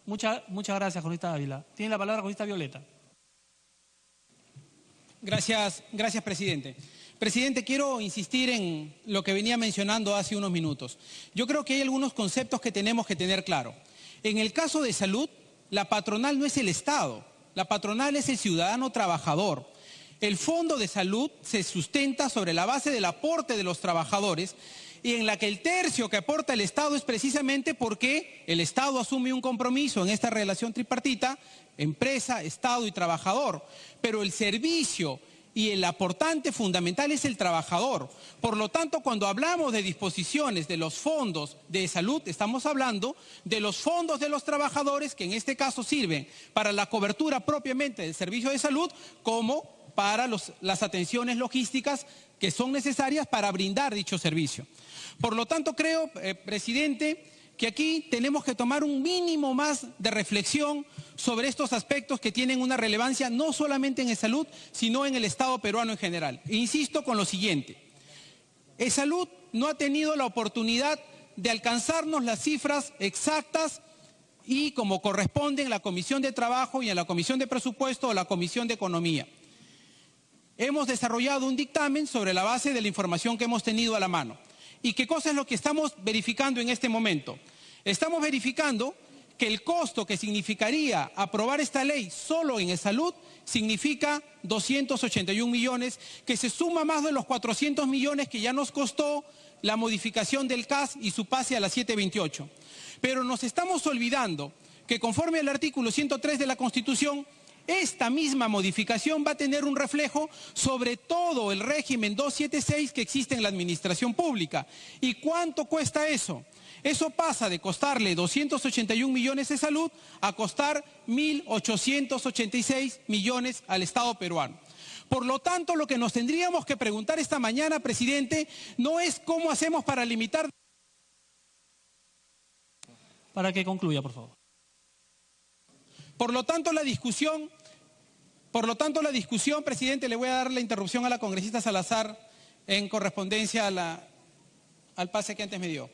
Muchas gracias, congresista Ávila. Tiene la palabra congresista Violeta. Gracias, presidente. Presidente, quiero insistir en lo que venía mencionando hace unos minutos. Yo creo que hay algunos conceptos que tenemos que tener claro. En el caso de salud, la patronal no es el Estado, la patronal es el ciudadano trabajador. El Fondo de Salud se sustenta sobre la base del aporte de los trabajadores y en la que el tercio que aporta el Estado es precisamente porque el Estado asume un compromiso en esta relación tripartita, empresa, Estado y trabajador, pero el servicio y el aportante fundamental es el trabajador. Por lo tanto, cuando hablamos de disposiciones de los fondos de salud, estamos hablando de los fondos de los trabajadores que en este caso sirven para la cobertura propiamente del servicio de salud como para las atenciones logísticas que son necesarias para brindar dicho servicio. Por lo tanto, creo, presidente, que aquí tenemos que tomar un mínimo más de reflexión sobre estos aspectos que tienen una relevancia no solamente en salud, sino en el Estado peruano en general. E insisto con lo siguiente, salud no ha tenido la oportunidad de alcanzarnos las cifras exactas y como corresponde en la Comisión de Trabajo y en la Comisión de Presupuesto o la Comisión de Economía. Hemos desarrollado un dictamen sobre la base de la información que hemos tenido a la mano. ¿Y qué cosa es lo que estamos verificando en este momento? Estamos verificando que el costo que significaría aprobar esta ley solo en salud significa 281 millones, que se suma más de los 400 millones que ya nos costó la modificación del CAS y su pase a la 728. Pero nos estamos olvidando que conforme al artículo 103 de la Constitución, esta misma modificación va a tener un reflejo sobre todo el régimen 276 que existe en la administración pública. ¿Y cuánto cuesta eso? Eso pasa de costarle 281 millones de salud a costar 1.886 millones al Estado peruano. Por lo tanto, lo que nos tendríamos que preguntar esta mañana, presidente, no es cómo hacemos para limitar... Para que concluya, por favor. Por lo tanto, la discusión, presidente, le voy a dar la interrupción a la congresista Salazar en correspondencia al pase que antes me dio.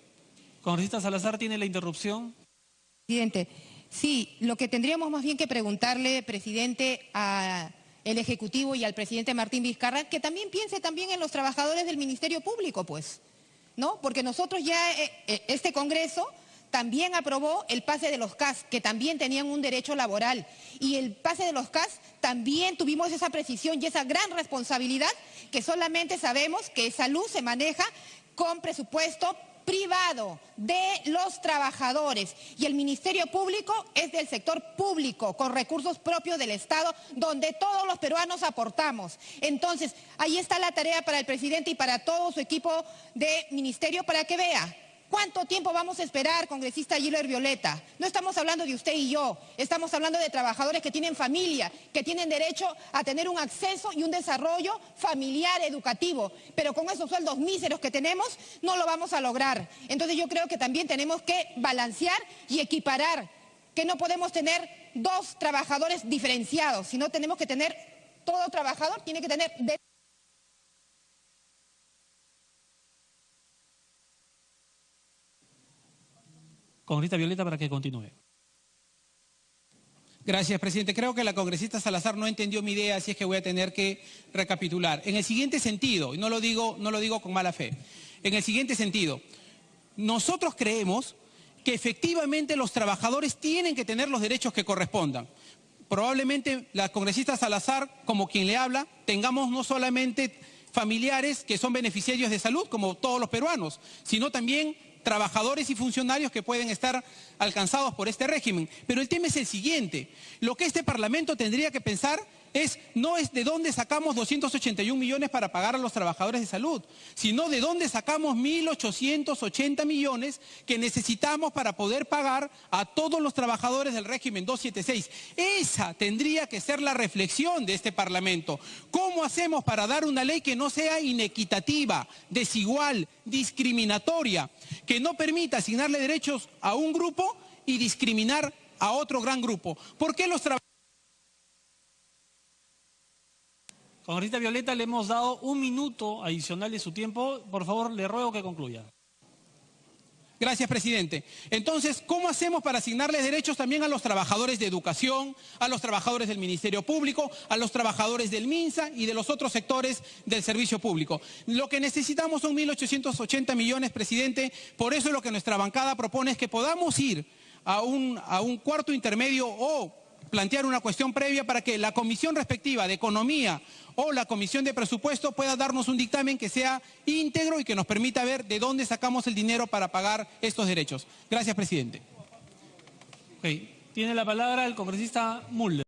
Congresista Salazar, ¿tiene la interrupción? Presidente, sí, lo que tendríamos más bien que preguntarle, presidente, al Ejecutivo y al presidente Martín Vizcarra, que también piense también en los trabajadores del Ministerio Público, pues, ¿no? Porque nosotros ya, este Congreso también aprobó el pase de los CAS, que también tenían un derecho laboral. Y el pase de los CAS también tuvimos esa precisión y esa gran responsabilidad que solamente sabemos que salud se maneja con presupuesto privado de los trabajadores y el Ministerio Público es del sector público, con recursos propios del Estado, donde todos los peruanos aportamos. Entonces, ahí está la tarea para el presidente y para todo su equipo de ministerio para que vea. ¿Cuánto tiempo vamos a esperar, congresista Giller Violeta? No estamos hablando de usted y yo, estamos hablando de trabajadores que tienen familia, que tienen derecho a tener un acceso y un desarrollo familiar, educativo, pero con esos sueldos míseros que tenemos no lo vamos a lograr. Entonces yo creo que también tenemos que balancear y equiparar, que no podemos tener dos trabajadores diferenciados, sino tenemos que tener, todo trabajador tiene que tener... Congresista Violeta, para que continúe. Gracias, presidente. Creo que la congresista Salazar no entendió mi idea, así es que voy a tener que recapitular. En el siguiente sentido, y no lo digo con mala fe, en el siguiente sentido, nosotros creemos que efectivamente los trabajadores tienen que tener los derechos que correspondan. Probablemente la congresista Salazar, como quien le habla, tengamos no solamente familiares que son beneficiarios de salud, como todos los peruanos, sino también trabajadores y funcionarios que pueden estar alcanzados por este régimen. Pero el tema es el siguiente, lo que este Parlamento tendría que pensar no es de dónde sacamos 281 millones para pagar a los trabajadores de salud, sino de dónde sacamos 1.880 millones que necesitamos para poder pagar a todos los trabajadores del régimen 276. Esa tendría que ser la reflexión de este Parlamento. ¿Cómo hacemos para dar una ley que no sea inequitativa, desigual, discriminatoria, que no permita asignarle derechos a un grupo y discriminar a otro gran grupo? ¿Por qué los trabajadores? Congresista Violeta, le hemos dado un minuto adicional de su tiempo. Por favor, le ruego que concluya. Gracias, presidente. Entonces, ¿cómo hacemos para asignarles derechos también a los trabajadores de educación, a los trabajadores del Ministerio Público, a los trabajadores del MINSA y de los otros sectores del servicio público? Lo que necesitamos son 1.880 millones, presidente. Por eso lo que nuestra bancada propone es que podamos ir a un cuarto intermedio o plantear una cuestión previa para que la comisión respectiva de Economía o la comisión de Presupuesto pueda darnos un dictamen que sea íntegro y que nos permita ver de dónde sacamos el dinero para pagar estos derechos. Gracias, presidente. Ok. Tiene la palabra el congresista Mulder.